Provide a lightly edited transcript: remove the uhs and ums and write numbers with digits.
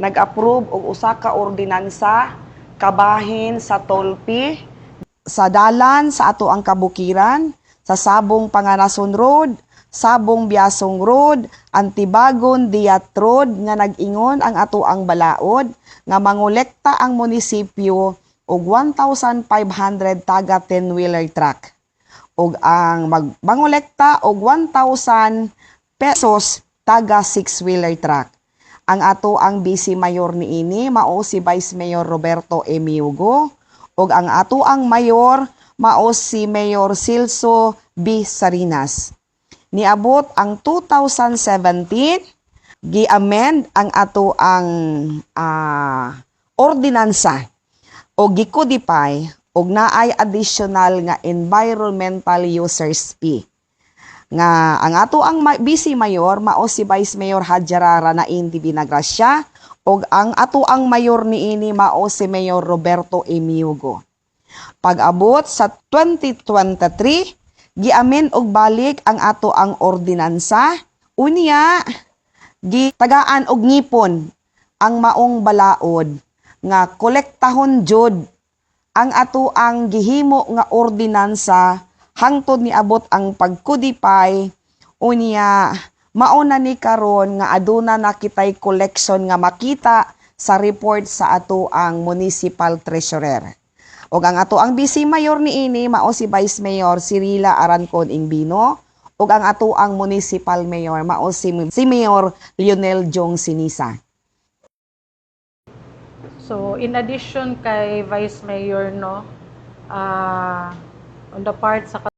nag-approve og usa ka ordinansa kabahin sa Tolpi sa dalan sa ato ang kabukiran sa Sabong Panganason Road, Sabong Biasong Road, Antibagon Diat Road nga nag-ingon ang ato ang balaod nga mangolekta ang munisipyo og 1,500 taga 10-wheeler truck og ang mangolekta og 1,000 pesos taga 6-wheeler truck. Ang ato ang Vice Mayor niini mao si Vice Mayor Roberto Emiugo ug ang ato ang mayor mao si Mayor Silso B. Sarinas. Niabot ang 2017 gi-amend ang ato ang ordinansa o gi-codify og naay additional nga environmental users fee. Nga ang ato ang Vice Mayor mao si Vice Mayor Hadjarara na Indi Binagracia ug ang ato ang mayor niini mao si Mayor Roberto Emiugo. Pag-abot sa 2023 giamen og balik ang ato ang ordinansa unya gitagaan og ngipon ang maong balaod nga kolektahon jud ang ato ang gihimo nga ordinansa hangtod niabot ang pag-codify unya mauna ni karon nga aduna na kitay collection nga makita sa report sa ato ang municipal treasurer. Og ang ato ang Vice Mayor niini mao si Vice Mayor Cirila Arancon Ingbino ug ang ato ang municipal mayor mao si Mayor Lionel Jong Sinisa. So in addition kay Vice Mayor no, on the part sa